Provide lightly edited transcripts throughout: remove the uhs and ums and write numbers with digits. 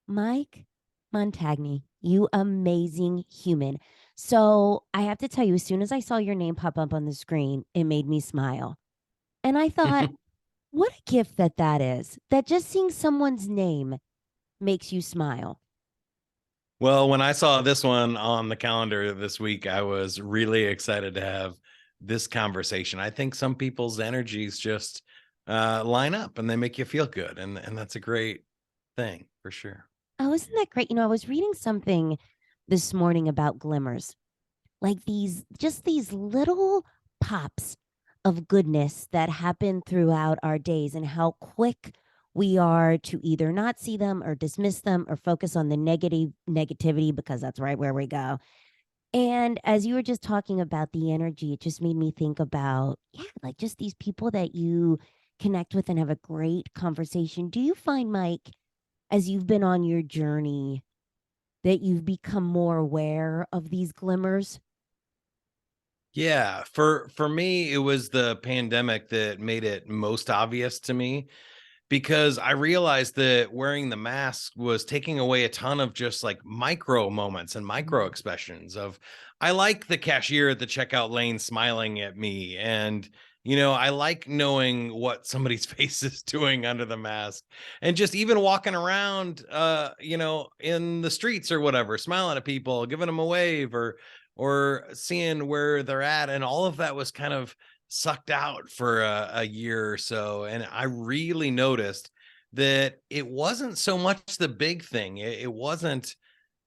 Mike Montague, you amazing human. So I have to tell you, as soon as I saw your name pop up on the screen, it made me smile. And I thought, what a gift that is, that just seeing someone's name makes you smile. Well, when I saw this one on the calendar this week, I was really excited to have this conversation. I think some people's energies just line up and they make you feel good, and that's a great thing for sure. Oh, isn't that great? I was reading something this morning about glimmers, like just these little pops of goodness that happen throughout our days and how quick we are to either not see them or dismiss them or focus on the negativity because that's right where we go. And as you were just talking about the energy, it just made me think about, yeah, like just these people that you connect with and have a great conversation. Do you find, Mike, as you've been on your journey, that you've become more aware of these glimmers? Yeah, for me, it was the pandemic that made it most obvious to me because I realized that wearing the mask was taking away a ton of just like micro moments and micro Mm. expressions of I like the cashier at the checkout lane smiling at me, and I like knowing what somebody's face is doing under the mask, and just even walking around in the streets or whatever, smiling at people, giving them a wave, or seeing where they're at, and all of that was kind of sucked out for a year or so. And I really noticed that it wasn't so much the big thing. It wasn't,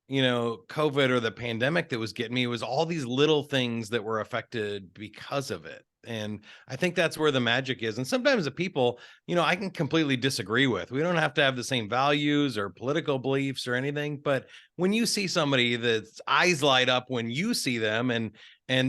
COVID or the pandemic that was getting me. It was all these little things that were affected because of it. And I think that's where the magic is. And sometimes the people, I can completely disagree with. We don't have to have the same values or political beliefs or anything. But when you see somebody that's eyes light up when you see them and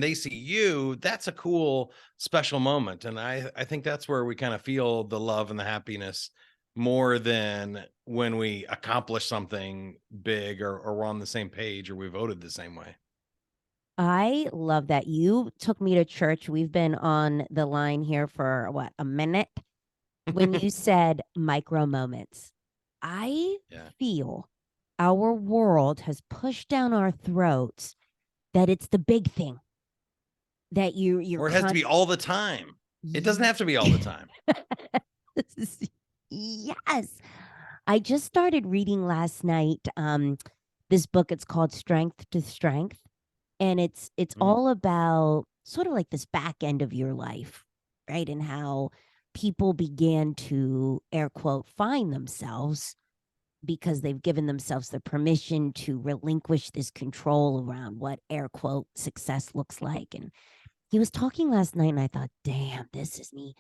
they see you, that's a cool, special moment. And I think that's where we kind of feel the love and the happiness more than when we accomplish something big, or we're on the same page or we voted the same way. I love that you took me to church. We've been on the line here for what, a minute? When you said micro moments, I Yeah. feel our world has pushed down our throats that it's the big thing that you're Or it has to con be all the time. It doesn't Ye- have to be all the time. yes. I just started reading last night this book. It's called Strength to Strength, and it's Mm, all about sort of like this back end of your life, right? And how people began to air quote find themselves because they've given themselves the permission to relinquish this control around what air quote success looks like. And he was talking last night, and I thought, damn, this is me,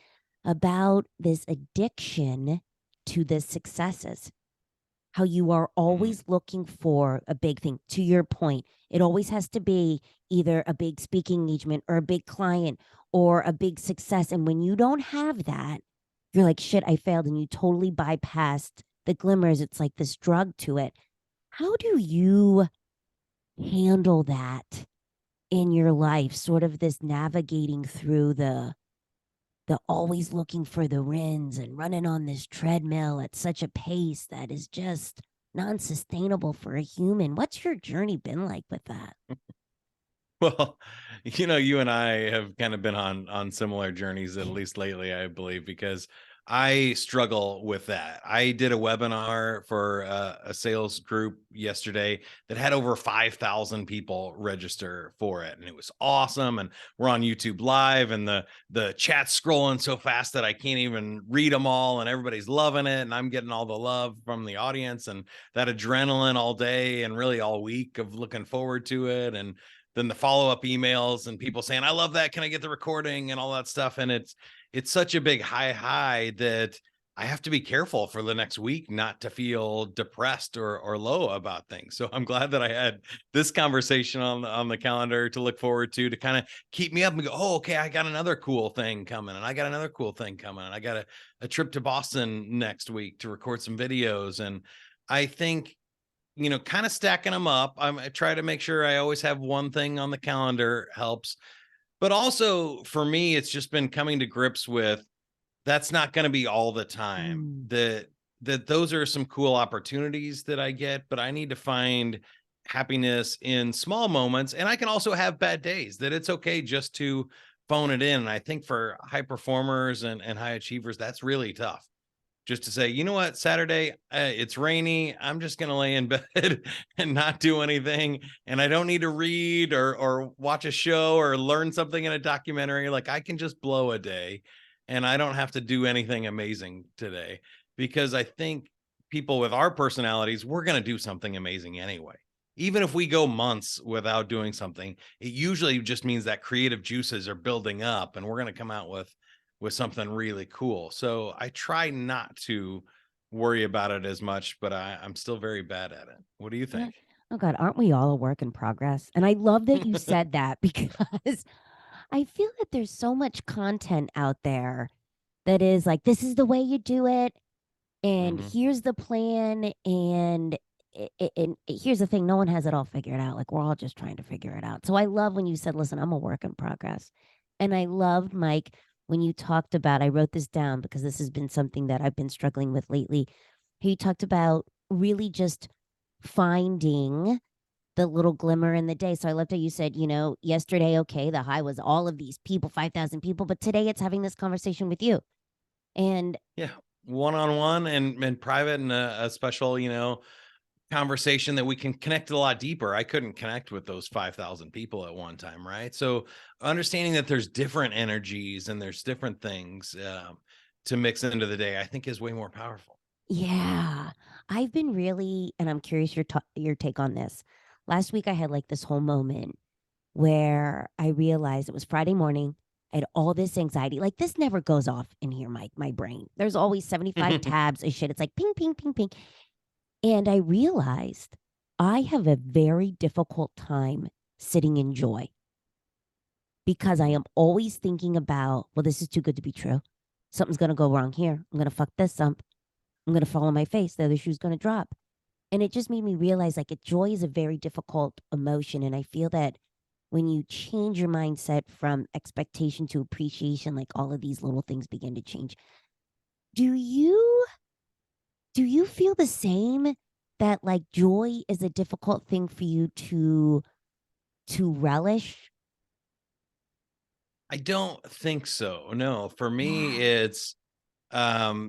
about this addiction to the successes, how you are mm. always looking for a big thing. To your point, it always has to be either a big speaking engagement or a big client or a big success. And when you don't have that, you're like, shit, I failed. And you totally bypassed the glimmers. It's like this drug to it. How do you handle that in your life? Sort of this navigating through the always looking for the wins and running on this treadmill at such a pace that is just non-sustainable for a human. What's your journey been like with that? Well, you and I have kind of been on similar journeys, at least lately, I believe, because I struggle with that. I did a webinar for a sales group yesterday that had over 5,000 people register for it, and it was awesome. And we're on YouTube Live, and the chat's scrolling so fast that I can't even read them all, and everybody's loving it, and I'm getting all the love from the audience and that adrenaline all day and really all week of looking forward to it. And then the follow-up emails and people saying, I love that. Can I get the recording and all that stuff? And it's such a big high that I have to be careful for the next week not to feel depressed or low about things. So I'm glad that I had this conversation on the calendar to look forward to kind of keep me up and go, oh, okay, I got another cool thing coming, and I got another cool thing coming, and I got a trip to Boston next week to record some videos. And I think kind of stacking them up. I try to make sure I always have one thing on the calendar helps. But also for me, it's just been coming to grips with that's not going to be all the time. Mm. That that those are some cool opportunities that I get, but I need to find happiness in small moments. And I can also have bad days, that it's okay just to phone it in. And I think for high performers and high achievers, that's really tough. Just to say, you know what, Saturday, it's rainy. I'm just going to lay in bed and not do anything. And I don't need to read or watch a show or learn something in a documentary. Like I can just blow a day and I don't have to do anything amazing today, because I think people with our personalities, we're going to do something amazing anyway. Even if we go months without doing something, it usually just means that creative juices are building up and we're going to come out with something really cool. So I try not to worry about it as much, but I'm still very bad at it. What do you Uh, think? Oh God, aren't we all a work in progress? And I love that you said that because I feel that there's so much content out there that is like, this is the way you do it, and Hmm. here's the plan, and here's the thing, no one has it all figured out. Like we're all just trying to figure it out. So I love when you said, listen, I'm a work in progress. And I loved, Mike, when you talked about, I wrote this down because this has been something that I've been struggling with lately. You talked about really just finding the little glimmer in the day. So I loved how you said, yesterday, okay, the high was all of these people, 5,000 people, but today it's having this conversation with you. And Yeah, one on one and private, and a special, conversation that we can connect a lot deeper. I couldn't connect with those 5,000 people at one time, right? So understanding that there's different energies and there's different things to mix into the day, I think is way more powerful. yeah, I've been really, and I'm curious your take on this. Last week, I had like this whole moment where I realized it was Friday morning. I had all this anxiety. Like this never goes off in here, my brain. There's always 75 tabs of shit. It's like ping, ping, ping, ping. And I realized I have a very difficult time sitting in joy because I Mhm. am always thinking about, well, this is too good to be true. Something's going to go wrong here. I'm going to fuck this up. I'm going to fall on my face. The other shoe's going to drop. And it just made me realize like joy is a very difficult emotion. And I feel that when you change your mindset from expectation to appreciation, like all of these little things begin to change. Do you feel the same, that like joy is a difficult thing for you to relish? I don't think so. No, for me, Yeah. it's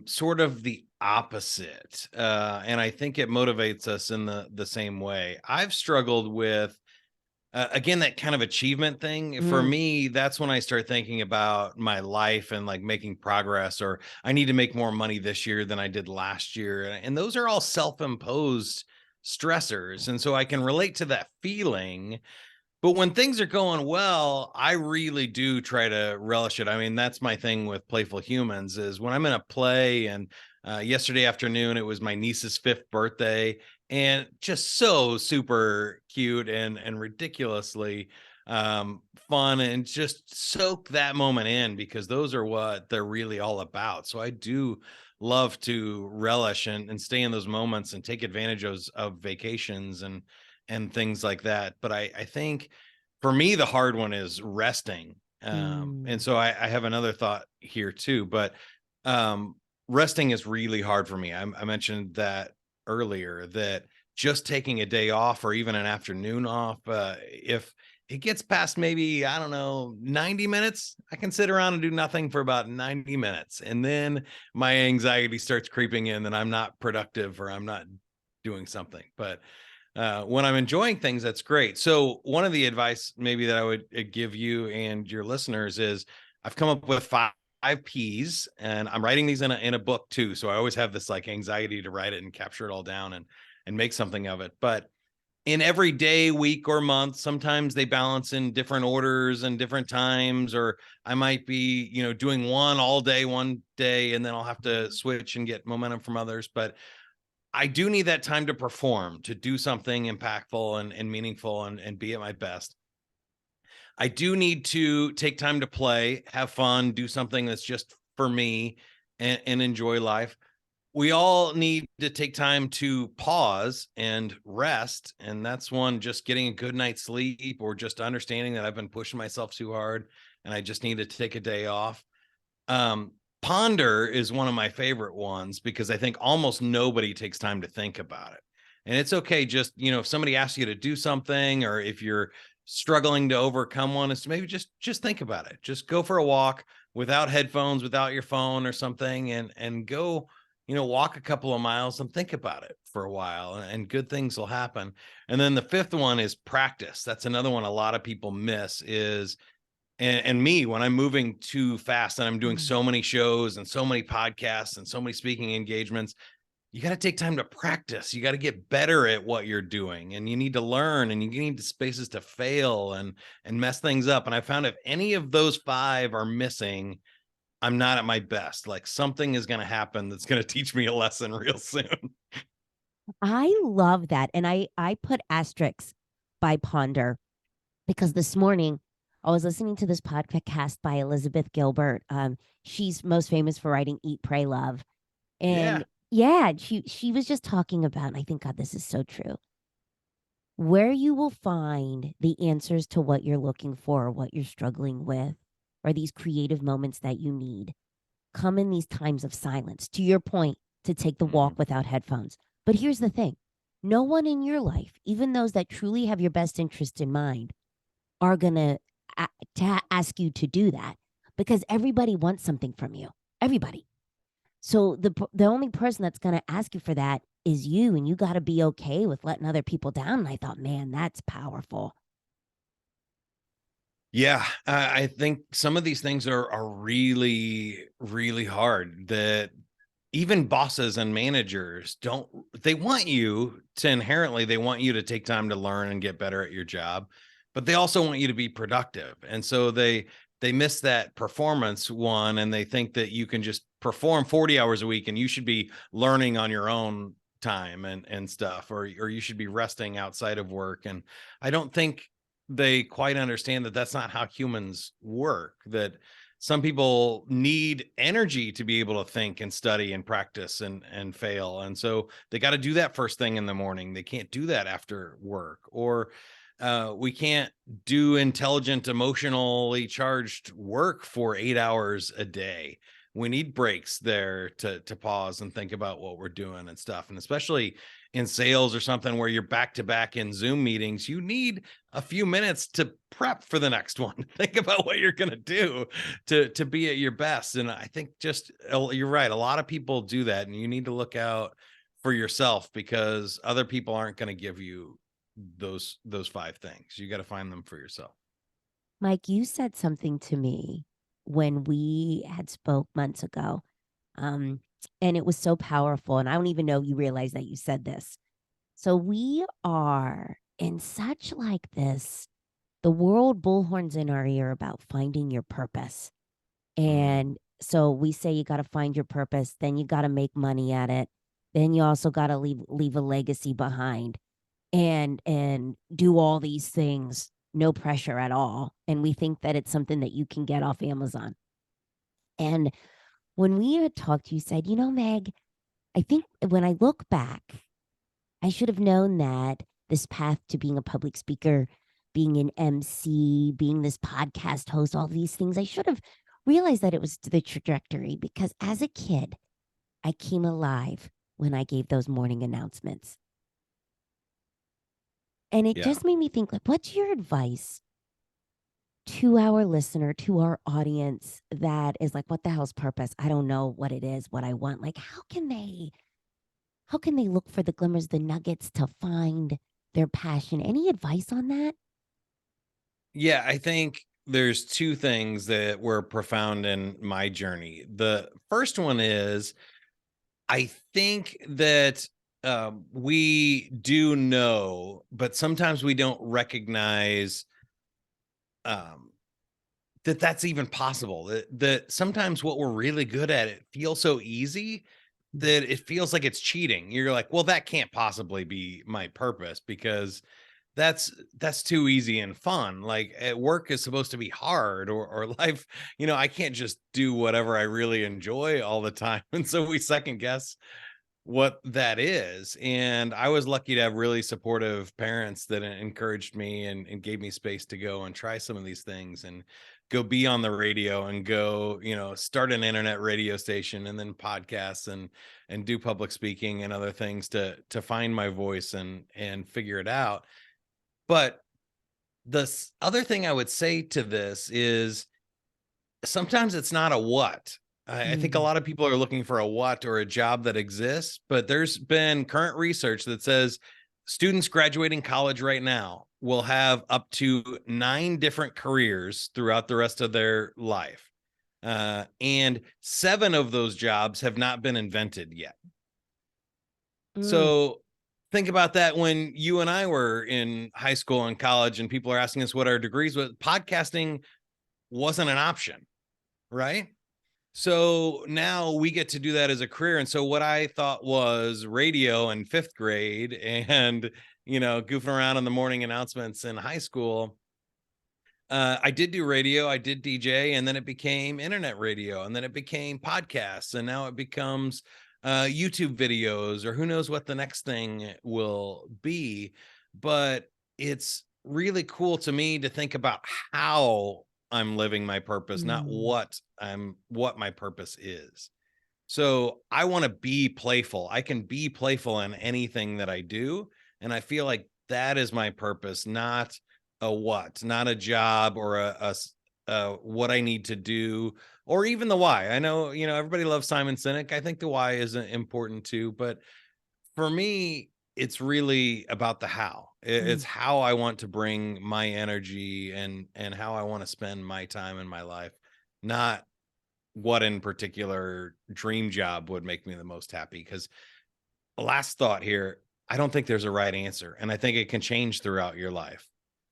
sort of the opposite. And I think it motivates us in the same way. I've struggled with again, that kind of achievement thing. For Mm. me, that's when I start thinking about my life and like making progress, or I need to make more money this year than I did last year. And those are all self-imposed stressors. And so I can relate to that feeling, but when things are going well, I really do try to relish it. I mean, that's my thing with Playful Humans, is when I'm in a play. And yesterday afternoon, it was my niece's 5th birthday, and just so super cute and ridiculously fun, and just soak that moment in, because those are what they're really all about. So I do love to relish and stay in those moments and take advantage of vacations and things like that. But I think for me, the hard one is resting. And Mm. so I have another thought here too, but um, resting is really hard for me. I mentioned that earlier, that just taking a day off or even an afternoon off, if it gets past maybe, I don't know, 90 minutes, I can sit around and do nothing for about 90 minutes. And then my anxiety starts creeping in that I'm not productive or I'm not doing something. But when I'm enjoying things, that's great. So one of the advice maybe that I would give you and your listeners is, I've come up with five P's, and I'm writing these in a book too. So I always have this like anxiety to write it and capture it all down and make something of it. But in every day, week, or month, sometimes they balance in different orders and different times, or I might be, doing one all day, one day, and then I'll have to switch and get momentum from others. But I do need that time to perform, to do something impactful and meaningful and be at my best. I do need to take time to play, have fun, do something that's just for me and enjoy life. We all need to take time to pause and rest. And that's one, just getting a good night's sleep, or just understanding that I've been pushing myself too hard and I just need to take a day off. Ponder is one of my favorite ones because I think almost nobody takes time to think about it. And it's okay, just, if somebody asks you to do something, or if you're struggling to overcome one, is to maybe just think about it. Just go for a walk without headphones, without your phone or something, and go, walk a couple of miles and think about it for a while, and good things will happen. And then the fifth one is practice. That's another one a lot of people miss is, and me, when I'm moving too fast and I'm doing Mhm. so many shows and so many podcasts and so many speaking engagements, you got to take time to practice. You got to get better at what you're doing, and you need to learn, and you need spaces to fail and mess things up. And I found if any of those five are missing, I'm not at my best. Like something is going to happen that's going to teach me a lesson real soon. I love that. And I put asterisks by ponder because this morning I was listening to this podcast by Elizabeth Gilbert. She's most famous for writing Eat, Pray, Love. Yeah. And yeah, she was just talking about, and I think, God, this is so true. Where you will find the answers to what you're looking for, or what you're struggling with, or these creative moments that you need, come in these times of silence. To your point, to take the walk Mhm. without headphones. But here's the thing: no one in your life, even those that truly have your best interest in mind, are going to ask you to do that, because everybody wants something from you. Everybody. So the only person that's going to ask you for that is you, and you got to be okay with letting other people down. And I thought, man, that's powerful. Yeah, I think some of these things are really, really hard, that even bosses and managers don't, they want you to inherently, they want you to take time to learn and get better at your job, but they also want you to be productive. And so they miss that performance one, and they think that you can just perform 40 hours a week and you should be learning on your own time and stuff, or you should be resting outside of work. And I don't think they quite understand that that's not how humans work, that some people need energy to be able to think and study and practice and fail, and so they got to do that first thing in the morning. They can't do that after work, or we can't do intelligent, emotionally charged work for 8 hours a day. We need breaks there to pause and think about what we're doing and stuff. And especially in sales or something where you're back to back in Zoom meetings, you need a few minutes to prep for the next one. Think about what you're going to do to be at your best. And I think just you're right. A lot of people do that, and you need to look out for yourself, because other people aren't going to give you those five things. You got to find them for yourself. Mike, you said something to me when we had spoke months ago. Um, and it was so powerful. And I don't even know you realize that you said this. So we are in such like this, the world bullhorns in our ear about finding your purpose. Mm. And so we say you got to find your purpose, then you got to make money at it. Then you also got to leave a legacy behind, and do all these things, no pressure at all. And we think that it's something that you can get off Amazon. And when we had talked, you said, Meg, I think when I look back, I should have known that this path to being a public speaker, being an MC, being this podcast host, all these things, I should have realized that it was the trajectory, because as a kid, I came alive when I gave those morning announcements. And it Yeah. just made me think, like, what's your advice to our listener, to our audience that is like, what the hell's purpose? I don't know what it is, what I want. Like, how can they look for the glimmers, the nuggets to find their passion? Any advice on that? Yeah, I think there's two things that were profound in my journey. The first one is, I think that we do know, but sometimes we don't recognize um, that that's even possible. That sometimes what we're really good at, it feels so easy that it feels like it's cheating. You're like, well, that can't possibly be my purpose, because that's too easy and fun. Like work is supposed to be hard, or life, I can't just do whatever I really enjoy all the time. And so we second guess what that is. And I was lucky to have really supportive parents that encouraged me and gave me space to go and try some of these things and go be on the radio and go, start an internet radio station and then podcasts and do public speaking and other things to find my voice and figure it out. But other thing I would say to this is sometimes it's not a what. I think a Mm. lot of people are looking for a what or a job that exists, but there's been current research that says students graduating college right now will have up to 9 different careers throughout the rest of their life. And 7 of those jobs have not been invented yet. Mm. So think about that when you and I were in high school and college, and people are asking us what our degrees were. Podcasting wasn't an option, right? So now we get to do that as a career. And so what I thought was radio in 5th grade and, goofing around in the morning announcements in high school, I did do radio, I did DJ, and then it became internet radio, and then it became podcasts, and now it becomes YouTube videos, or who knows what the next thing will be. But it's really cool to me to think about how I'm living my purpose, not Mm. what my purpose is. So I want to be playful. I can be playful in anything that I do. And I feel like that is my purpose, not a what, not a job or what I need to do, or even the why. I know, everybody loves Simon Sinek. I think the why is important too. But for me, it's really about the how. It's Mm. how I want to bring my energy and how I want to spend my time in my life, not what in particular dream job would make me the most happy. Because last thought here, I don't think there's a right answer, and I think it can change throughout your life.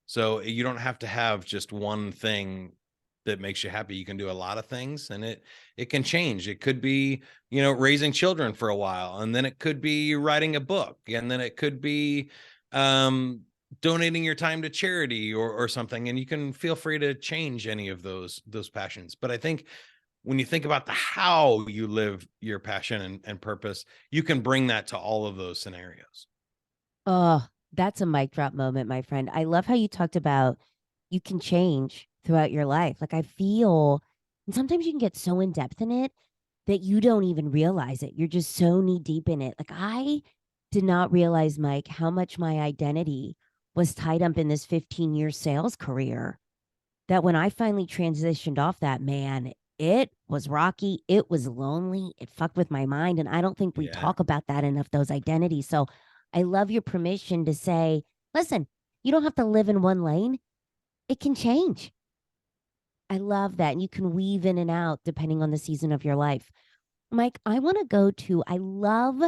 So you don't have to have just one thing that makes you happy. You can do a lot of things, and it can change. It could be, raising children for a while, and then it could be writing a book, and then it could be um donating your time to charity or something. And you can feel free to change any of those passions. But I think when you think about the how you live your passion and purpose, you can bring that to all of those scenarios. Oh, that's a mic drop moment, my friend. I love how you talked about you can change throughout your life. Like I feel, and sometimes you can get so in depth in it that you don't even realize it. You're just so knee deep in it. Like I did not realize, Mike, how much my identity was tied up in this 15-year sales career that when I finally transitioned off that, man, it was rocky. It was lonely. It fucked with my mind. And I don't think we Yeah. talk about that enough, those identities. So I love your permission to say, listen, you don't have to live in one lane. It can change. I love that. And you can weave in and out depending on the season of your life. Mike, I want to go to, I love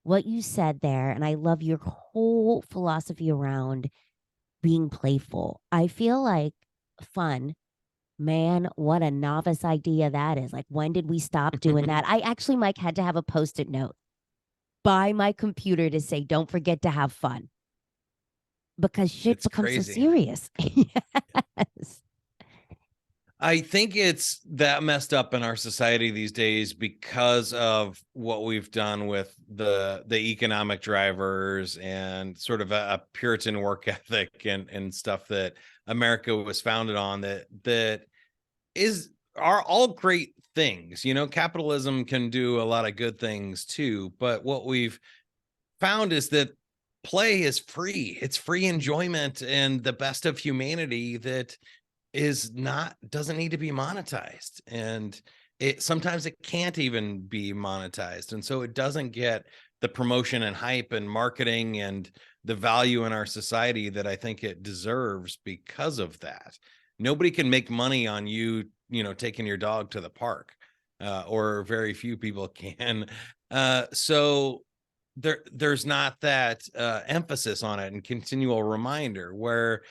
what you said there. And I love your whole philosophy around being playful. I feel like fun. Man, what a novice idea that is. Like, when did we stop doing that? I actually, Mike, had to have a post it note by my computer to say, don't forget to have fun because shit It's becomes so crazy. serious. Yes. I think it's that messed up in our society these days because of what we've done with the economic drivers and sort of a Puritan work ethic and stuff that America was founded on, that are all great things. Capitalism can do a lot of good things too, but what we've found is that play is free. It's free enjoyment and the best of humanity that doesn't need to be monetized. And it sometimes it can't even be monetized. And so it doesn't get the promotion and hype and marketing and the value in our society that I think it deserves because of that. Nobody can make money on you, taking your dog to the park, or very few people can. So there's not that emphasis on it and continual reminder where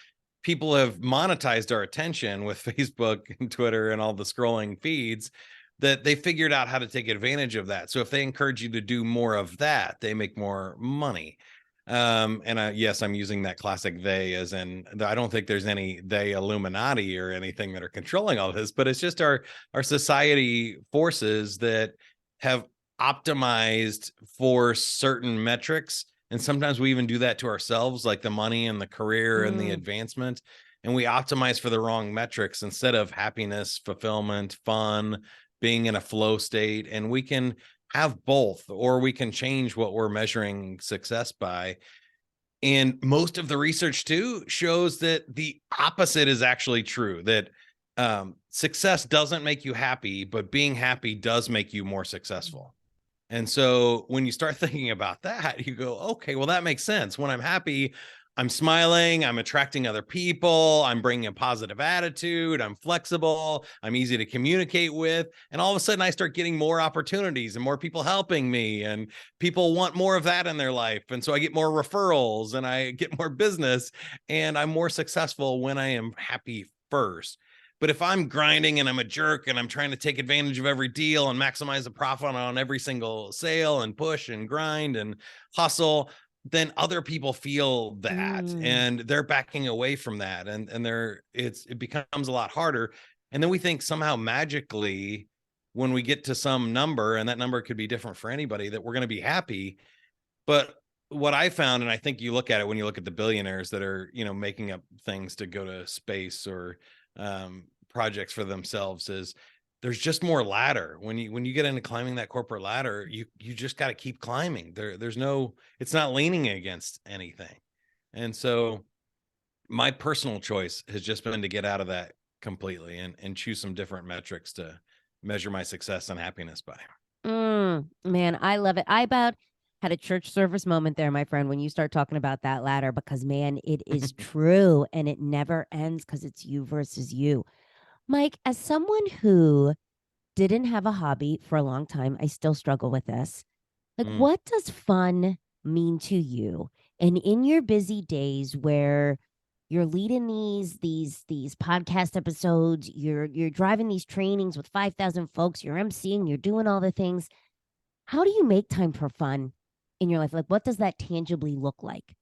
people have monetized our attention with Facebook and Twitter and all the scrolling feeds, that they figured out how to take advantage of that. So if they encourage you to do more of that, they make more money. And yes, I'm using that classic they as in, I don't think there's any they Illuminati or anything that are controlling all this, but it's just our society forces that have optimized for certain metrics. And sometimes we even do that to ourselves, like the money and the career and the Mm. advancement. and we optimize for the wrong metrics instead of happiness, fulfillment, fun, being in a flow state. And we can have both, or we can change what we're measuring success by. And most of the research too shows that the opposite is actually true, that success doesn't make you happy, but being happy does make you more successful. And so when you start thinking about that, you go, okay, well, that makes sense. When I'm happy, I'm smiling, I'm attracting other people, I'm bringing a positive attitude, I'm flexible, I'm easy to communicate with. And all of a sudden, I start getting more opportunities and more people helping me, and people want more of that in their life. And so I get more referrals and I get more business, and I'm more successful when I am happy first. But if I'm grinding and I'm a jerk and I'm trying to take advantage of every deal and maximize the profit on every single sale and push and grind and hustle, then other people feel that Mm. and they're backing away from that. And it becomes a lot harder. And then we think somehow magically, when we get to some number, and that number could be different for anybody, that we're going to be happy. But what I found, and I think you look at it when you look at the billionaires that are, making up things to go to space or projects for themselves, is there's just more ladder. When you get into climbing that corporate ladder, you just got to keep climbing. There's no, it's not leaning against anything. And so my personal choice has just been to get out of that completely and choose some different metrics to measure my success and happiness by. Man, I love it. I about had a church service moment there, my friend, when you start talking about that ladder, because man, it is true and it never ends because it's you versus you. Mike, as someone who didn't have a hobby for a long time, I still struggle with this. Like, Mm. what does fun mean to you? And in your busy days where you're leading these podcast episodes, you're driving these trainings with 5,000 folks, you're emceeing, you're doing all the things. How do you make time for fun in your life? Like, what does that tangibly look like?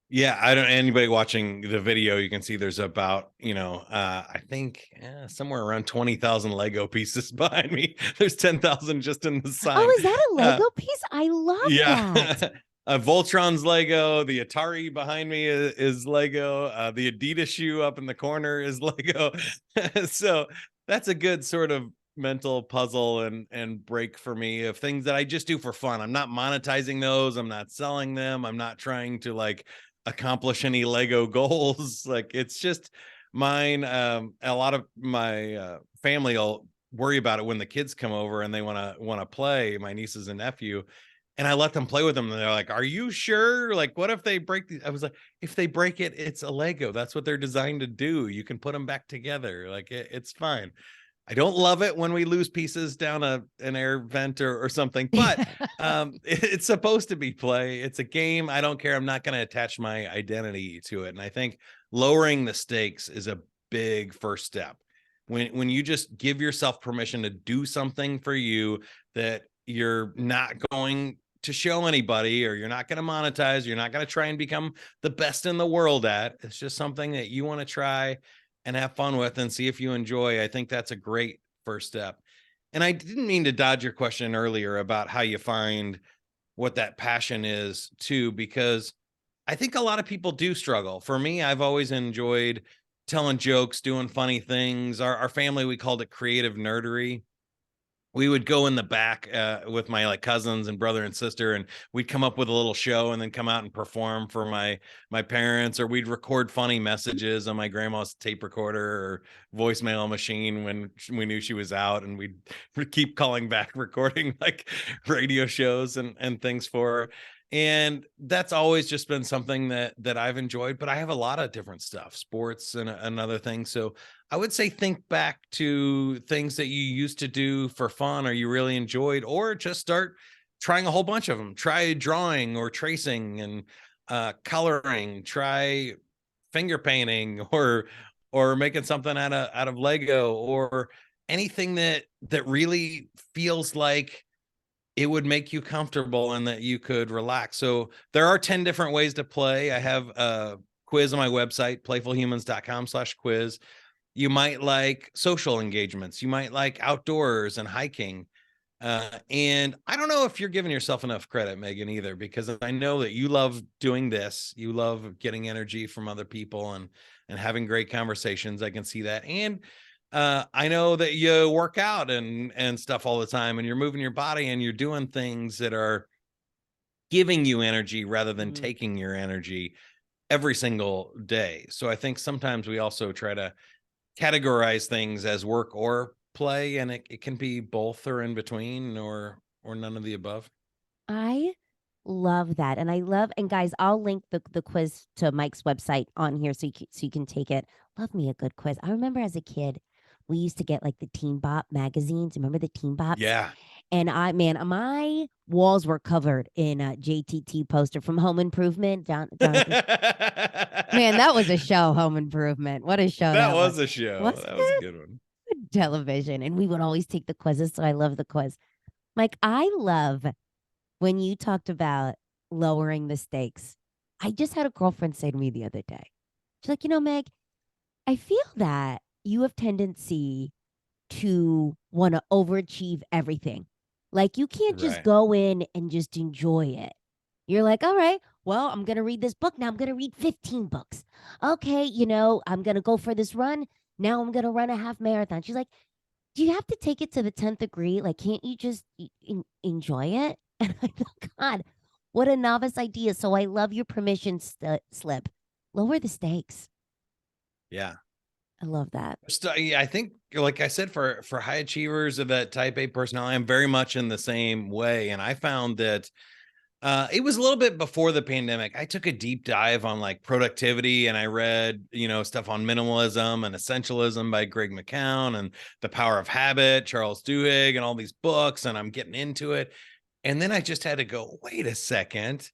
Yeah, I don't, anybody watching the video, you can see there's about, I think somewhere around 20,000 Lego pieces behind me. There's 10,000 just in the Oh, sign. is that a Uh, Lego piece? I love yeah. that. Voltron's Lego, the Atari behind me is Lego, the Adidas shoe up in the corner is Lego. So that's a good sort of mental puzzle and break for me of things that I just do for fun. I'm not monetizing those, I'm not selling them, I'm not trying to like accomplish any Lego goals. Like it's just mine. A lot of my family will worry about it when the kids come over and they want to play, my nieces and nephew, and I let them play with them. And they're like, "Are you sure? Like, what if they break?" I was like, "If they break it, it's a Lego. That's what they're designed to do. You can put them back together. Like, it's fine." I don't love it when we lose pieces down an air vent or something, but it's supposed to be play. It's a game. I don't care. I'm not going to attach my identity to it. And I think lowering the stakes is a big first step. When you just give yourself permission to do something for you that you're not going to show anybody, or you're not going to monetize, you're not going to try and become the best in the world at. It's just something that you want to try and have fun with and see if you enjoy. I think that's a great first step. And I didn't mean to dodge your question earlier about how you find what that passion is too, because I think a lot of people do struggle. For me, I've always enjoyed telling jokes, doing funny things. Our family, we called it creative nerdery. We would go in the back with my like cousins and brother and sister, and we'd come up with a little show and then come out and perform for my parents, or we'd record funny messages on my grandma's tape recorder or voicemail machine when we knew she was out, and we'd keep calling back, recording like radio shows and things for her. And that's always just been something that I've enjoyed. But I have a lot of different stuff, sports and other things. So I would say think back to things that you used to do for fun or you really enjoyed, or just start trying a whole bunch of them. Try drawing or tracing and coloring. Try finger painting or making something out of Lego, or anything that really feels like it would make you comfortable and that you could relax. So there are 10 different ways to play. I have a quiz on my website, playfulhumans.com/quiz. You might like social engagements. You might like outdoors and hiking. And I don't know if you're giving yourself enough credit, Megan, either, because I know that you love doing this. You love getting energy from other people and having great conversations. I can see that. And I know that you work out and stuff all the time, and you're moving your body and you're doing things that are giving you energy rather than Mhm. taking your energy every single day. So I think sometimes we also try to categorize things as work or play, and it can be both or in between or none of the above. I love that. And I love, and guys, I'll link the quiz to Mike's website on here so you can take it. Love me a good quiz. I remember as a kid, we used to get like the Teen Bop magazines. Remember the Teen Bops? Yeah. And man, my walls were covered in a JTT poster from Home Improvement. Jonathan, man, that was a show, Home Improvement. What a show That that was. was a show. Wasn't That was a it? good one. Television. And we would always take the quizzes. So I love the quiz. Mike, I love when you talked about lowering the stakes. I just had a girlfriend say to me the other day, she's like, Meg, I feel that you have tendency to want to overachieve everything. Like you can't just Right. go in and just enjoy it. You're like, all right, well, I'm going to read this book. Now I'm going to read 15 books. Okay, I'm going to go for this run. Now I'm going to run a half marathon. She's like, do you have to take it to the 10th degree? Like, can't you just enjoy it? And I thought, God, what a novice idea. So I love your permission slip. Lower the stakes. Yeah. I love that. So, yeah, I think, like I said, for high achievers of that type A personality, I'm very much in the same way. And I found that it was a little bit before the pandemic. I took a deep dive on like productivity, and I read, stuff on minimalism and essentialism by Greg McKeown, and The Power of Habit, Charles Duhigg, and all these books. And I'm getting into it. And then I just had to go, wait a second.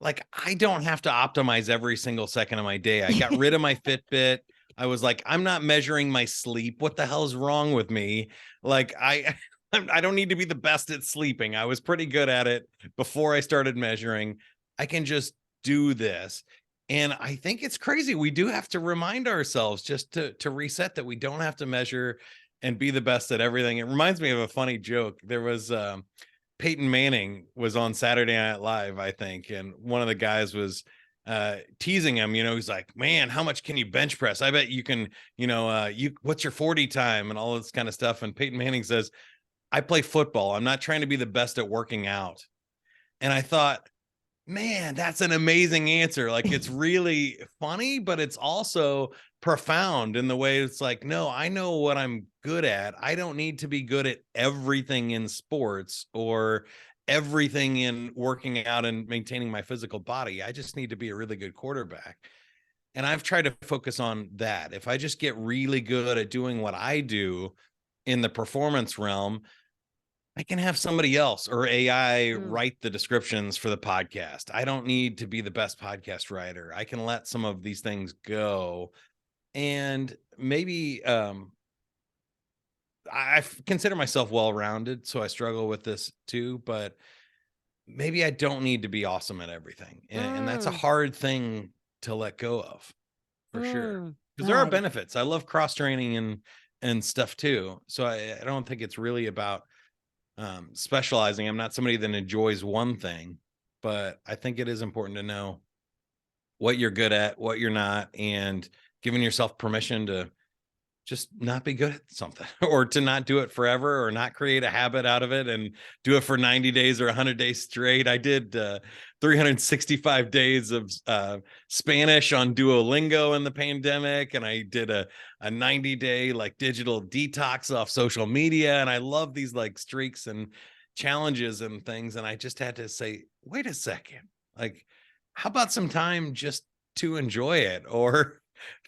Like, I don't have to optimize every single second of my day. I got rid of my Fitbit. I was like, I'm not measuring my sleep. What the hell's wrong with me? Like, I don't need to be the best at sleeping. I was pretty good at it before I started measuring. I can just do this. And I think it's crazy. We do have to remind ourselves just to reset that we don't have to measure and be the best at everything. It reminds me of a funny joke. There was Peyton Manning was on Saturday Night Live, I think, and one of the guys was teasing him. He's like, "Man, how much can you bench press? I bet you can. What's your 40 time and all this kind of stuff." And Peyton Manning says, "I play football. I'm not trying to be the best at working out." And I thought, man, that's an amazing answer. Like, it's really funny, but it's also profound in the way it's like, no, I know what I'm good at. I don't need to be good at everything in sports or everything in working out and maintaining my physical body. I just need to be a really good quarterback. And I've tried to focus on that. If I just get really good at doing what I do in the performance realm, I can have somebody else or AI Mm, write the descriptions for the podcast. I don't need to be the best podcast writer. I can let some of these things go. And maybe I consider myself well-rounded, so I struggle with this too, but maybe I don't need to be awesome at everything. And that's a mm, hard thing to let go of, for sure. mm. Because Oh, there are I benefits. I love cross-training and stuff too. So I don't think it's really about specializing. I'm not somebody that enjoys one thing, but I think it is important to know what you're good at, what you're not, and giving yourself permission to just not be good at something or to not do it forever or not create a habit out of it and do it for 90 days or 100 days straight. I did 365 days of Spanish on Duolingo in the pandemic, and I did a 90-day like digital detox off social media, and I love these like streaks and challenges and things, and I just had to say, wait a second, like, how about some time just to enjoy it, or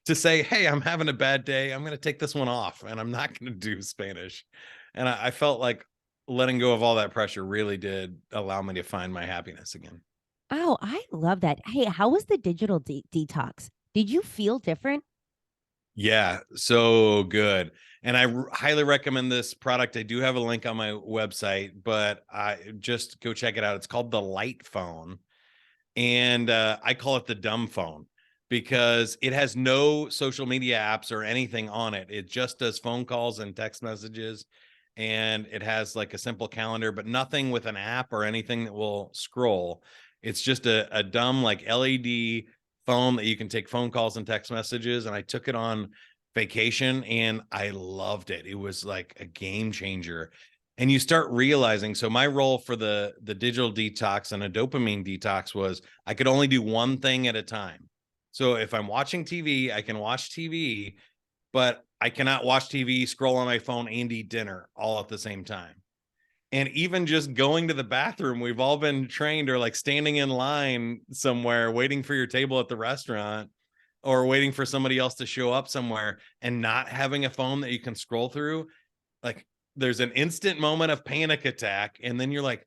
to say, hey, I'm having a bad day. I'm going to take this one off and I'm not going to do Spanish. And I felt like letting go of all that pressure really did allow me to find my happiness again. oh, I love that. Hey, how was the digital detox? Did you feel different? Yeah, so good. And I highly recommend this product. I do have a link on my website, but I just go check it out. It's called the Light Phone. And I call it the dumb phone because it has no social media apps or anything on it. It just does phone calls and text messages. and it has like a simple calendar, but nothing with an app or anything that will scroll. It's just a dumb like LED phone that you can take phone calls and text messages. And I took it on vacation and I loved it. It was like a game changer. And you start realizing, so my role for the digital detox and a dopamine detox was I could only do one thing at a time. So if I'm watching TV, I can watch TV, but I cannot watch TV, scroll on my phone, and eat dinner all at the same time. And even just going to the bathroom, we've all been trained, or like standing in line somewhere, waiting for your table at the restaurant, or waiting for somebody else to show up somewhere and not having a phone that you can scroll through. Like there's an instant moment of panic attack. And then you're like,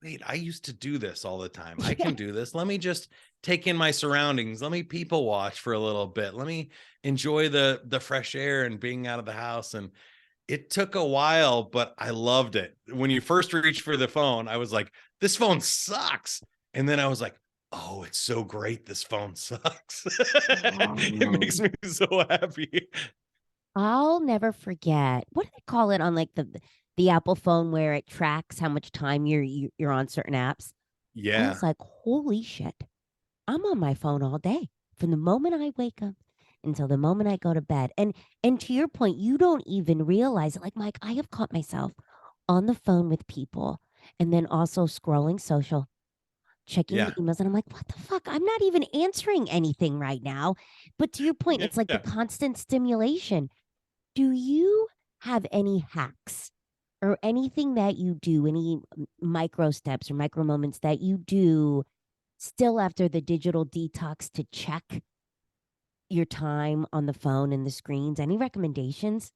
wait, I used to do this all the time. I Yeah. can do this. Let me just take in my surroundings. Let me people watch for a little bit. Let me enjoy the fresh air and being out of the house. And it took a while, but I loved it. When you first reached for the phone, I was like, this phone sucks. And then I was like, oh, it's so great. This phone sucks. It Oh, makes me so happy. I'll never forget. What do they call it on like the Apple phone where it tracks how much time you're on certain apps? I Yeah. was like, holy shit. I'm on my phone all day from the moment I wake up until the moment I go to bed. And to your point, you don't even realize it. Like Mike, I have caught myself on the phone with people and then also scrolling social, checking the Yeah. emails, and I'm like, what the fuck? I'm not even answering anything right now. But to your point, it's like the Yeah. constant stimulation. Do you have any hacks or anything that you do, any micro steps or micro moments that you do still after the digital detox to check your time on the phone and the screens? Any recommendations?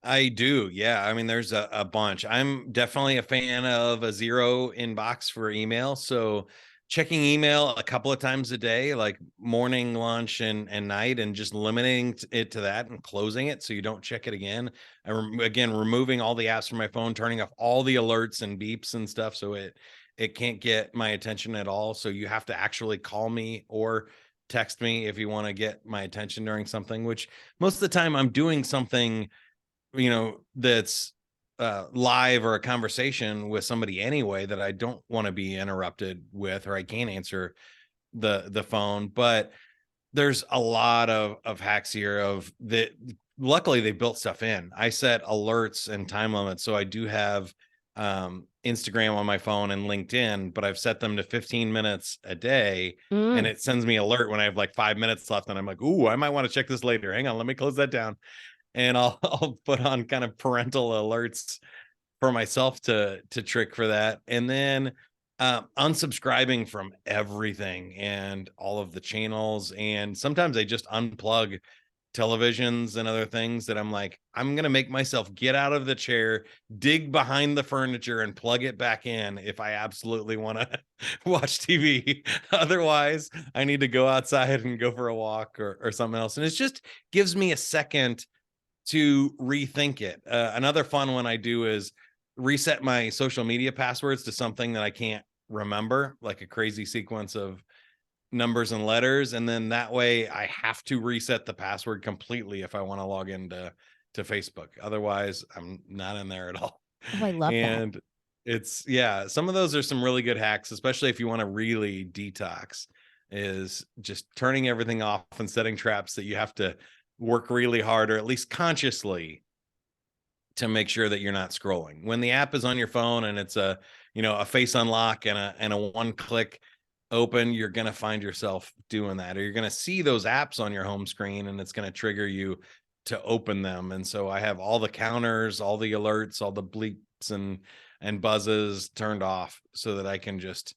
I do. Yeah. I mean, there's a bunch. I'm definitely a fan of a zero inbox for email. So checking email a couple of times a day, like morning, lunch, and night, and just limiting it to that and closing it so you don't check it again. And again, removing all the apps from my phone, turning off all the alerts and beeps and stuff so it can't get my attention at all. So you have to actually call me or text me if you want to get my attention during something, which most of the time I'm doing something, that's live or a conversation with somebody anyway that I don't want to be interrupted with, or I can't answer the phone. But there's a lot of hacks here of that. Luckily they built stuff in. I set alerts and time limits. So I do have Instagram on my phone and LinkedIn, but I've set them to 15 minutes a day. And Mm. it sends me alert when I have like 5 minutes left. And I'm like, ooh, I might want to check this later. Hang on, let me close that down. And I'll put on kind of parental alerts for myself to trick for that. And then unsubscribing from everything and all of the channels. And sometimes I just unplug televisions and other things that I'm like, I'm going to make myself get out of the chair, dig behind the furniture, and plug it back in if I absolutely want to watch TV. Otherwise, I need to go outside and go for a walk or something else. And it just gives me a second to rethink it. Another fun one I do is reset my social media passwords to something that I can't remember, like a crazy sequence of numbers and letters. And then that way I have to reset the password completely if I want to log into Facebook. Otherwise, I'm not in there at all. Oh, I love that. And yeah, some of those are some really good hacks, especially if you want to really detox, is just turning everything off and setting traps that you have to work really hard, or at least consciously, to make sure that you're not scrolling. When the app is on your phone and it's a face unlock and a one click open, you're going to find yourself doing that, or you're going to see those apps on your home screen and it's going to trigger you to open them. And so I have all the counters, all the alerts, all the bleeps and buzzes turned off so that I can just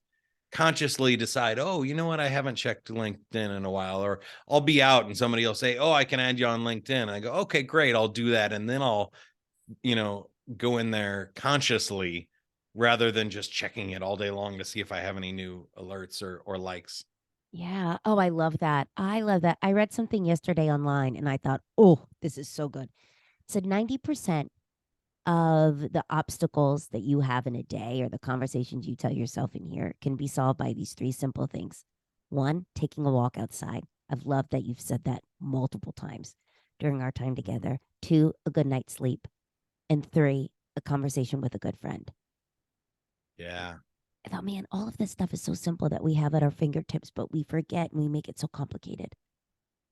consciously decide, oh, you know what, I haven't checked LinkedIn in a while. Or I'll be out and somebody will say, oh, I can add you on LinkedIn, and I go, okay, great, I'll do that. And then I'll you know go in there consciously rather than just checking it all day long to see if I have any new alerts or likes. Yeah. Oh, I love that. I love that. I read something yesterday online and I thought, oh, this is so good. It said 90% of the obstacles that you have in a day or the conversations you tell yourself in here can be solved by these three simple things. One, taking a walk outside. I've loved that you've said that multiple times during our time together. Two, a good night's sleep. and 3, a conversation with a good friend. Yeah. I thought, man, all of this stuff is so simple that we have at our fingertips, but we forget and we make it so complicated.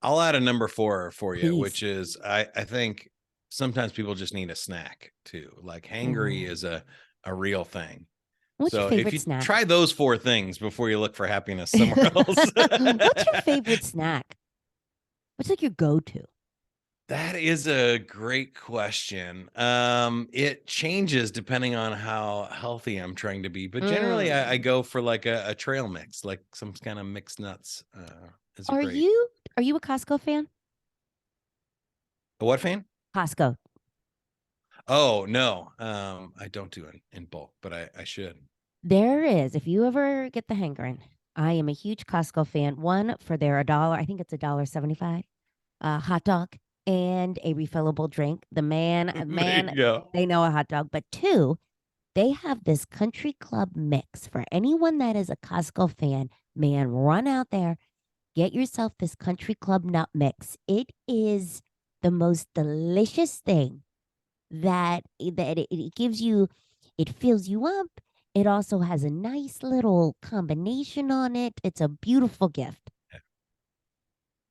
I'll add a number 4 for you, Please. which is I think sometimes people just need a snack too. Like hangry Ooh. is a real thing. What's your So if favorite you snack? try those 4 things before you look for happiness somewhere else. What's your favorite snack? What's like your go-to? That is a great question. It changes depending on how healthy I'm trying to be, but generally I Mm. go for like a trail mix, like some kind of mixed nuts. Is Are great. you are you a Costco fan? A what fan? Costco. Oh no, I don't do it in bulk, but I should. There is, if you ever get the hankering, I am a huge Costco fan. One for their a dollar, I think it's $1.75, hot dog and a refillable drink. The man, There you go. they know a hot dog. But two, they have this country club mix for anyone that is a Costco fan. Man, run out there, get yourself this country club nut mix. It is the most delicious thing it gives you. It fills you up. It also has a nice little combination on it. It's a beautiful gift.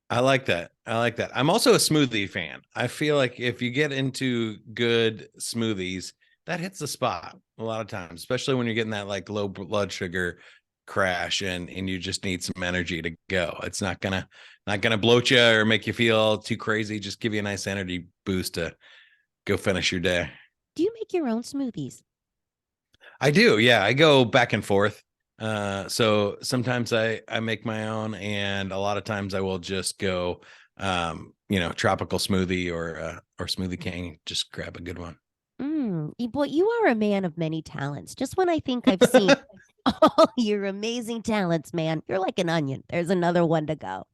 I like that. I like that. I'm also a smoothie fan. I feel like if you get into good smoothies, that hits the spot a lot of times, especially when you're getting that like low blood sugar crash and you just need some energy to go. It's not gonna bloat you or make you feel too crazy. Just give you a nice energy boost to go finish your day. Do you make your own smoothies? I do. Yeah, I go back and forth. So sometimes I make my own, and a lot of times I will just go, tropical smoothie or smoothie king. Just grab a good one. Boy, you are a man of many talents. Just when I think I've seen all your amazing talents, man, you're like an onion. There's another one to go.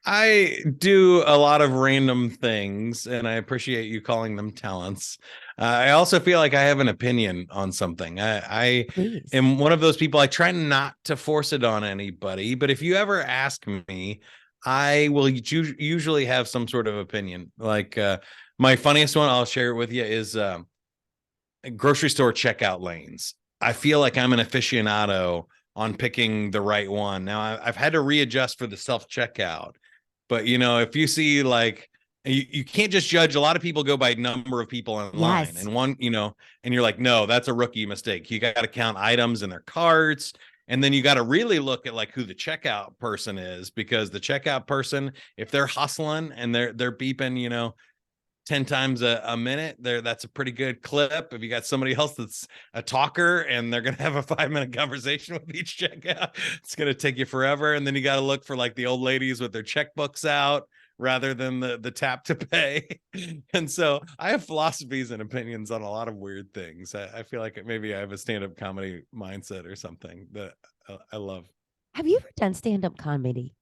I do a lot of random things, and I appreciate you calling them talents. I also feel like I have an opinion on something. I Please. am one of those people. I try not to force it on anybody, but if you ever ask me, I will usually have some sort of opinion. Like my funniest one, I'll share it with you, is grocery store checkout lanes. I feel like I'm an aficionado on picking the right one. Now I've had to readjust for the self checkout, but if you see like you can't just judge. A lot of people go by number of people in line, Yes. and and you're like, no, that's a rookie mistake. You got to count items in their carts. And then you got to really look at like who the checkout person is, because the checkout person, if they're hustling and they're beeping, 10 times a minute there, that's a pretty good clip. If you got somebody else that's a talker and they're going to have a 5-minute conversation with each checkout, it's going to take you forever. And then you got to look for like the old ladies with their checkbooks out rather than the tap to pay. And so I have philosophies and opinions on a lot of weird things. I feel like maybe I have a stand-up comedy mindset or something that I love. Have you ever done stand-up comedy?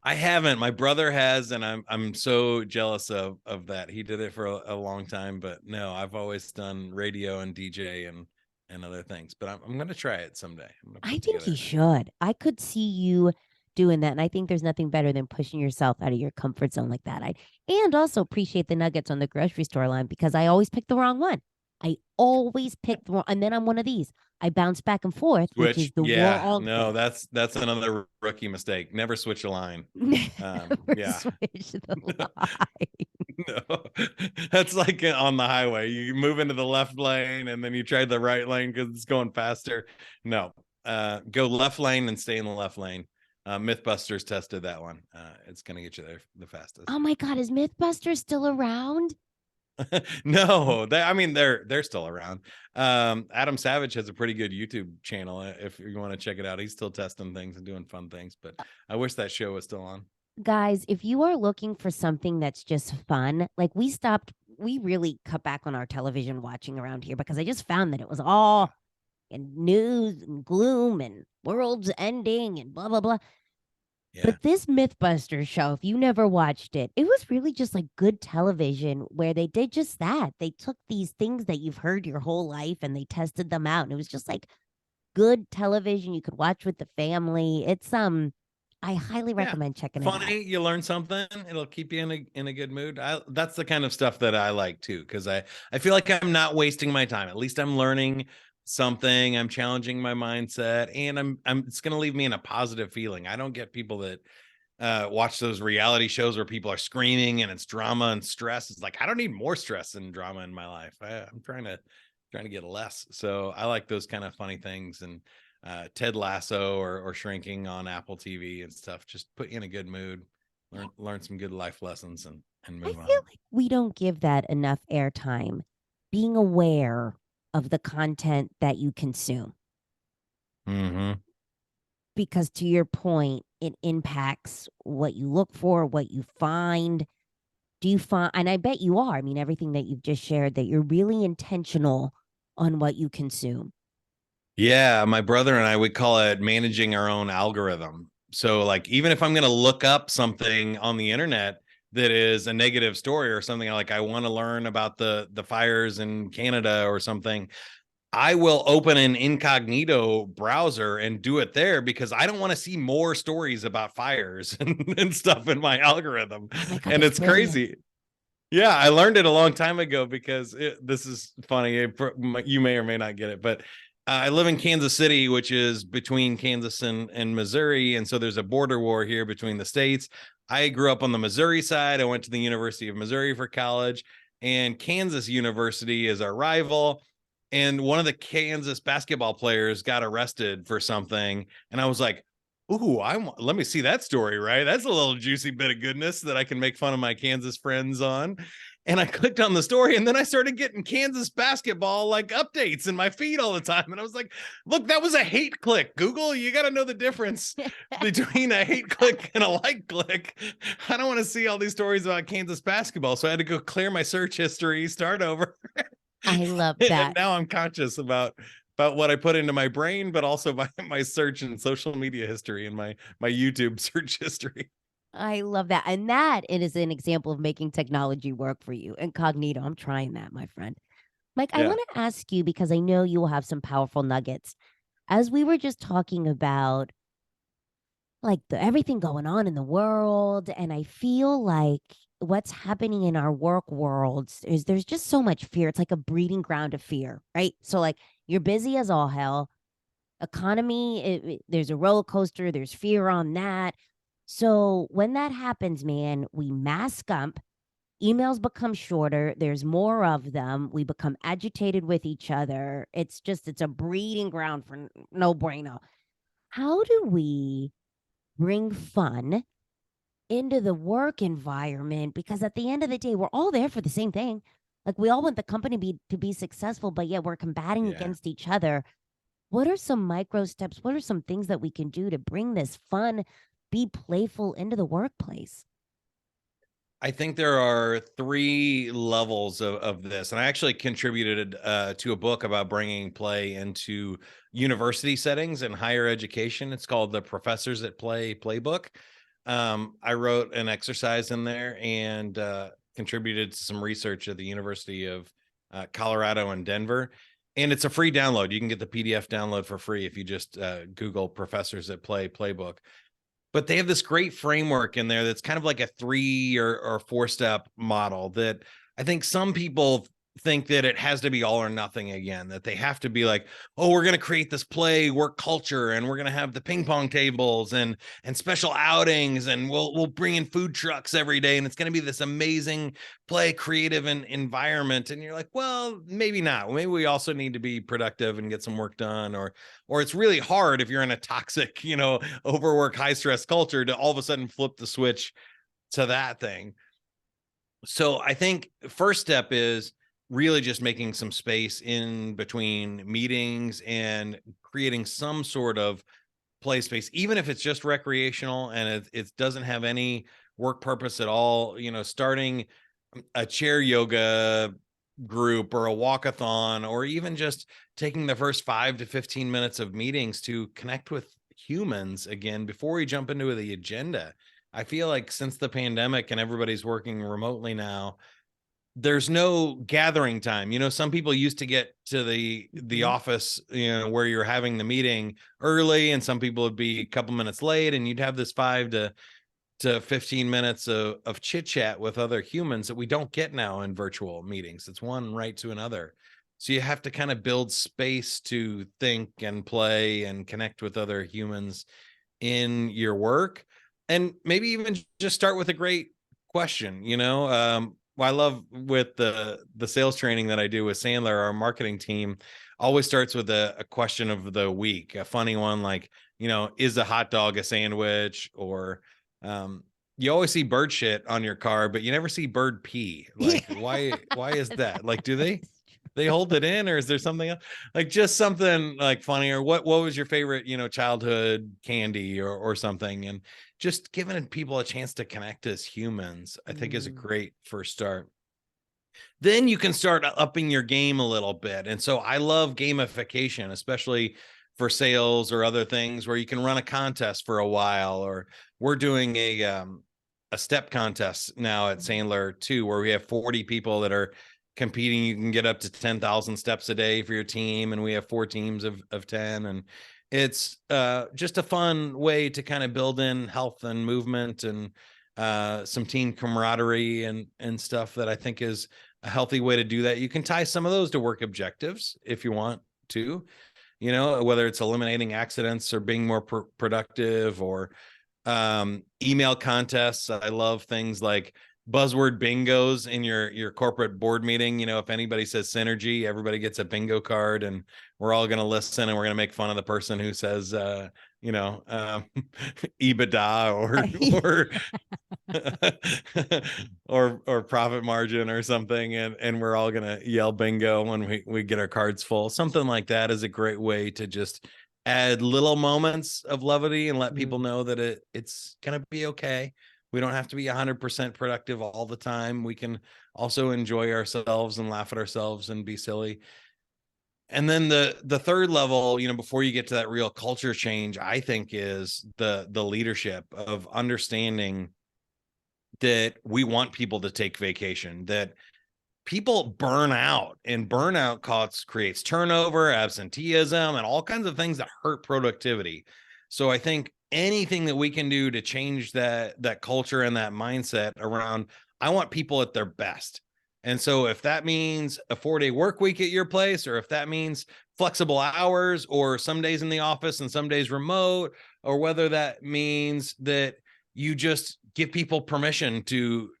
I haven't. My brother has, and I'm so jealous of that. He did it for a long time, but no, I've always done radio and DJ and other things. But I'm gonna try it someday. I'm gonna I put think together you a show. should. I could see you doing that. And I think there's nothing better than pushing yourself out of your comfort zone like that. And also appreciate the nuggets on the grocery store line because I always pick the wrong one. I always pick the wrong, and then I'm one of these. I bounce back and forth, which is Switch, the yeah, wrong no, thing. that's another rookie mistake. Never switch a line. Never Yeah, switch the line. no, that's like on the highway. You move into the left lane and then you try the right lane because it's going faster. No, go left lane and stay in the left lane. Mythbusters tested that one. It's gonna get you there the fastest. Oh my God, is Mythbusters still around? No, I mean they're still around. Adam Savage has a pretty good YouTube channel if you want to check it out. He's still testing things and doing fun things, but I wish that show was still on. Guys, if you are looking for something that's just fun, like we really cut back on our television watching around here because I just found that it was all and news and gloom and world's ending and blah blah blah. Yeah. But this Mythbusters show, if you never watched it, it was really just like good television where they did just that. They took these things that you've heard your whole life and they tested them out. And it was just like good television you could watch with the family. I highly Yeah. recommend checking it out. Funny, you learn something, it'll keep you in a good mood. That's the kind of stuff that I like too, because I feel like I'm not wasting my time. At least I'm learning something, I'm challenging my mindset, and I'm it's gonna leave me in a positive feeling. I don't get people that watch those reality shows where people are screaming and it's drama and stress. It's like I don't need more stress and drama in my life. I'm trying to get less. So I like those kind of funny things, and Ted Lasso or Shrinking on Apple TV and stuff. Just put you in a good mood, learn some good life lessons, and I move feel on. like we don't give that enough airtime, being aware of the content that you consume. Hmm. Because to your point, it impacts what you look for, what you find. Do you find, and I bet you are, I mean, everything that you've just shared, that you're really intentional on what you consume. Yeah, my brother and I would call it managing our own algorithm. So like even if I'm going to look up something on the internet that is a negative story or something, like I want to learn about the fires in Canada or something, I will open an incognito browser and do it there because I don't want to see more stories about fires and stuff in my algorithm. Oh my God, And that's it's brilliant. crazy. Yeah, I learned it a long time ago because this is funny. You may or may not get it, but I live in Kansas City, which is between Kansas and Missouri. And so there's a border war here between the states. I grew up on the Missouri side. I went to the University of Missouri for college, and Kansas University is our rival. And one of the Kansas basketball players got arrested for something. And I was like, ooh, let me see that story, right? That's a little juicy bit of goodness that I can make fun of my Kansas friends on. And I clicked on the story, and then I started getting Kansas basketball like updates in my feed all the time. And I was like, look, that was a hate click. Google, you got to know the difference between a hate click and a like click. I don't want to see all these stories about Kansas basketball. So I had to go clear my search history, start over. I love And that. now I'm conscious about what I put into my brain, but also my search and social media history and my YouTube search history. I love that. And that it is an example of making technology work for you. Incognito. I'm trying that, my friend. Mike, I Yeah. want to ask you because I know you will have some powerful nuggets. As we were just talking about like everything going on in the world, and I feel like what's happening in our work worlds is there's just so much fear. It's like a breeding ground of fear, right? So like you're busy as all hell. Economy, there's a roller coaster, there's fear on that. So when that happens, man, we mask up, emails become shorter, there's more of them, we become agitated with each other. It's a breeding ground for no bueno. How do we bring fun into the work environment? Because at the end of the day, we're all there for the same thing. Like we all want the company to be successful, but yet we're combating Yeah. against each other. What are some micro steps? What are some things that we can do to bring this fun, be playful into the workplace? I think there are three levels of this. And I actually contributed to a book about bringing play into university settings and higher education. It's called the Professors at Play Playbook. I wrote an exercise in there and contributed to some research at the University of Colorado in Denver. And it's a free download. You can get the PDF download for free if you just Google Professors at Play Playbook. But they have this great framework in there that's kind of like a 3 or 4 step model that I think some people think that it has to be all or nothing again, that they have to be like, oh, we're going to create this play work culture and we're going to have the ping pong tables and special outings and we'll bring in food trucks every day and it's going to be this amazing play creative and environment. And you're like, well, maybe not. Maybe we also need to be productive and get some work done, or it's really hard if you're in a toxic, overwork, high stress culture to all of a sudden flip the switch to that thing. So I think first step is really just making some space in between meetings and creating some sort of play space, even if it's just recreational and it doesn't have any work purpose at all. Starting a chair yoga group or a walkathon, or even just taking the first 5 to 15 minutes of meetings to connect with humans again before we jump into the agenda. I feel like since the pandemic and everybody's working remotely now, there's no gathering time. Some people used to get to the Mhm. office, where you're having the meeting early, and some people would be a couple minutes late, and you'd have this 5 to 15 minutes of chit chat with other humans that we don't get now in virtual meetings. It's one right to another. So you have to kind of build space to think and play and connect with other humans in your work, and maybe even just start with a great question. I love with the sales training that I do with Sandler, our marketing team always starts with a question of the week, a funny one, like, is a hot dog a sandwich? Or um you always see bird shit on your car, but you never see bird pee. Yeah. Like, why is that? Like, do they That's they hold it in, or is there something else? Like, just something like funny, or what was your favorite, childhood candy, or something. And just giving people a chance to connect as humans, I think, is a true. great first start. Then you can start upping your game a little bit. And so I love gamification, especially for sales or other things where you can run a contest for a while. Or we're doing a step contest now at Sandler too, where we have 40 people that are competing. You can get up to 10,000 steps a day for your team, and we have 4 teams of 10. And it's just a fun way to kind of build in health and movement, and some team camaraderie and stuff, that I think is a healthy way to do that. You can tie some of those to work objectives if you want to, whether it's eliminating accidents or being more productive, or email contests. I love things like buzzword bingos in your corporate board meeting. If anybody says synergy, everybody gets a bingo card, and we're all going to listen, and we're going to make fun of the person who says you know um EBITDA, or or profit margin or something, and we're all gonna yell bingo when we get our cards full. Something like that is a great way to just add little moments of levity and let people Mm. know that it's gonna be okay. We don't have to be 100% productive all the time. We can also enjoy ourselves and laugh at ourselves and be silly. And then the third level, before you get to that real culture change, I think, is the leadership of understanding that we want people to take vacation, that people burn out, and burnout creates turnover, absenteeism, and all kinds of things that hurt productivity. So I think anything that we can do to change that culture and that mindset around, I want people at their best. And so if that means a 4-day work week at your place, or if that means flexible hours, or some days in the office and some days remote, or whether that means that you just give people permission to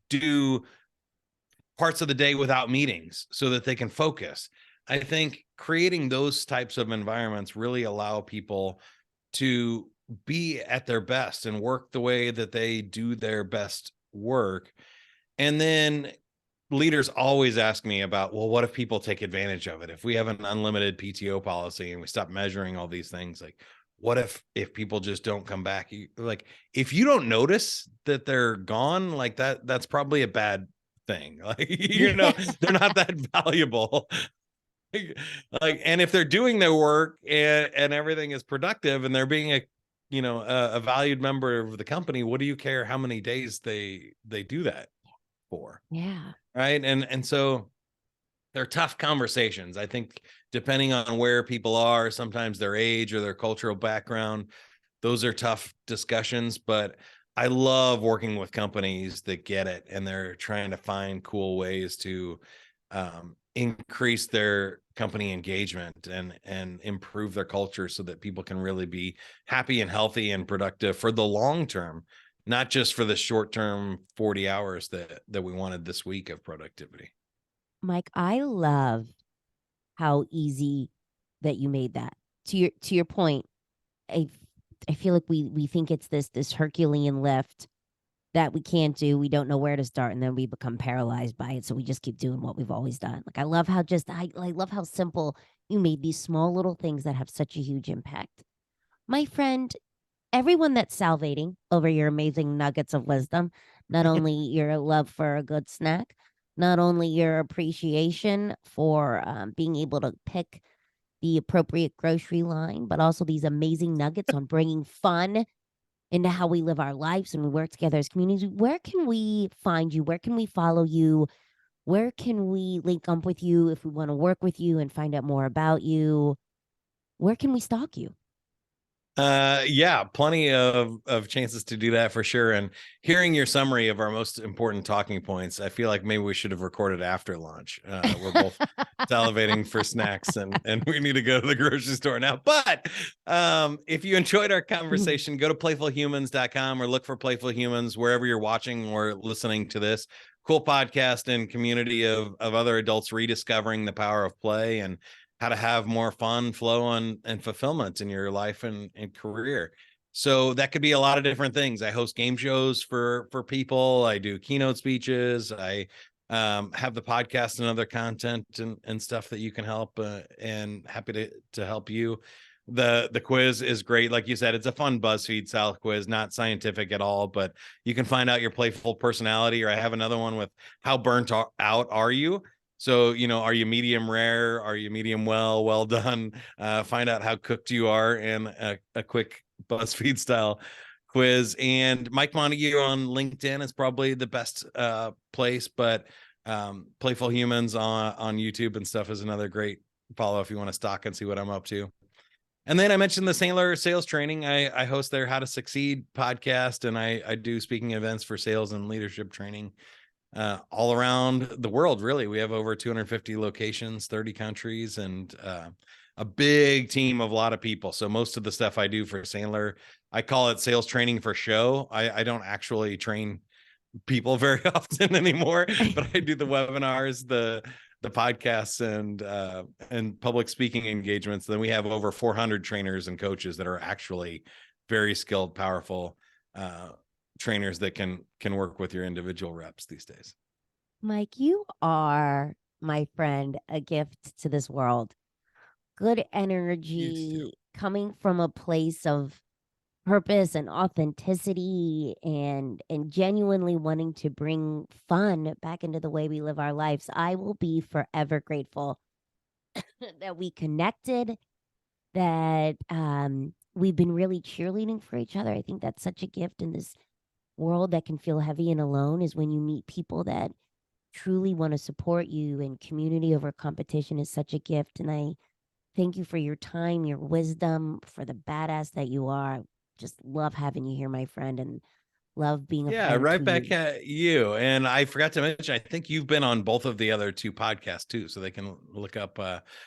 do parts of the day without meetings so that they can focus. I think creating those types of environments really allow people to be at their best and work the way that they do their best work. And then leaders always ask me about, well, what if people take advantage of it? If we have an unlimited PTO policy and we stop measuring all these things, like, what if people just don't come back? Like, if you don't notice that they're gone, like that's probably a bad thing. Like, Yeah. they're not that valuable. Like, and if they're doing their work, and everything is productive, and they're being a valued member of the company, what do you care how many days they do that for? Yeah. Right. And so they're tough conversations. I think, depending on where people are, sometimes their age or their cultural background, those are tough discussions. But I love working with companies that get it, and they're trying to find cool ways to increase their company engagement and improve their culture, so that people can really be happy and healthy and productive for the long term, not just for the short term 40 hours that we wanted this week of productivity. Mike, I love how easy that you made that. To your point, I I feel like we think it's this Herculean lift that we can't do. We don't know where to start, and then we become paralyzed by it. So we just keep doing what we've always done. Like, I love how just I love how simple you made these small little things that have such a huge impact. My friend, everyone that's salivating over your amazing nuggets of wisdom, not only your love for a good snack, not only your appreciation for being able to pick the appropriate grocery line, but also these amazing nuggets on bringing fun into how we live our lives and we work together as communities, where can we find you? Where can we follow you? Where can we link up with you if we want to work with you and find out more about you? Where can we stalk you? Yeah, plenty of chances to do that for sure. And hearing your summary of our most important talking points, I feel like maybe we should have recorded after lunch. We're both salivating for snacks, and we need to go to the grocery store now. But if you enjoyed our conversation, go to playfulhumans.com or look for Playful Humans wherever you're watching or listening to this cool podcast and community of other adults rediscovering the power of play and how to have more fun, flow, and fulfillment in your life and career. So that could be a lot of different things. I host game shows for people. I do keynote speeches. I have the podcast and other content and stuff that you can help. And happy to help you. The quiz is great. Like you said, it's a fun BuzzFeed style quiz, not scientific at all, but you can find out your playful personality. Or I have another one with how burnt out are you? So, are you medium rare? Are you medium well done? Find out how cooked you are in a quick BuzzFeed style quiz. And Mike Montague on LinkedIn is probably the best place, but Playful Humans on YouTube and stuff is another great follow if you want to stalk and see what I'm up to. And then I mentioned the Sandler sales training. I host their How to Succeed podcast, and I do speaking events for sales and leadership training all around the world. Really, we have over 250 locations, 30 countries, and a big team of a lot of people. So most of the stuff I do for Sandler, I call it sales training for show. I don't actually train people very often anymore, but I do the webinars, the podcasts, and public speaking engagements. Then we have over 400 trainers and coaches that are actually very skilled, powerful trainers that can work with your individual reps these days. Mike, you are, my friend, a gift to this world. Good energy coming from a place of purpose and authenticity and genuinely wanting to bring fun back into the way we live our lives. I will be forever grateful that we connected, that we've been really cheerleading for each other. I think that's such a gift in this world that can feel heavy and alone, is when you meet people that truly want to support you, and community over competition is such a gift. And I thank you for your time, your wisdom, for the badass that you are. Just love having you here, my friend, and love being a Yeah, friend right to back you. at you. And I forgot to mention, I think you've been on both of the other two podcasts too, so they can look up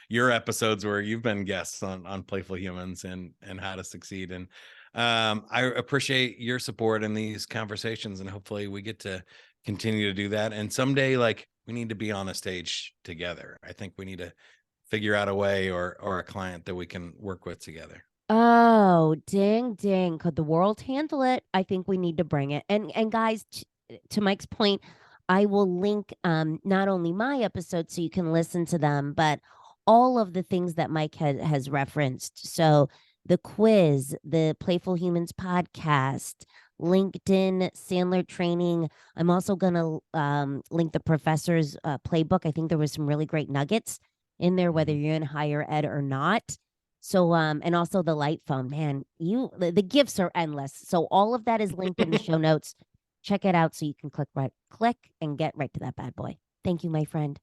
your episodes where you've been guests on Playful Humans and How to Succeed. And I appreciate your support in these conversations, and hopefully we get to continue to do that. And someday, like, we need to be on a stage together. I think we need to figure out a way or a client that we can work with together. Oh, ding ding. Could the world handle it? I think we need to bring it. And guys, to Mike's point, I will link not only my episodes so you can listen to them, but all of the things that Mike has referenced. So the quiz, the Playful Humans podcast, LinkedIn, Sandler training. I'm also gonna link the professor's playbook. I think there was some really great nuggets in there, whether Mhm. you're in higher ed or not. So and also the light phone, man, the gifts are endless. So all of that is linked in the show notes. Check it out so you can click and get right to that bad boy. Thank you, my friend.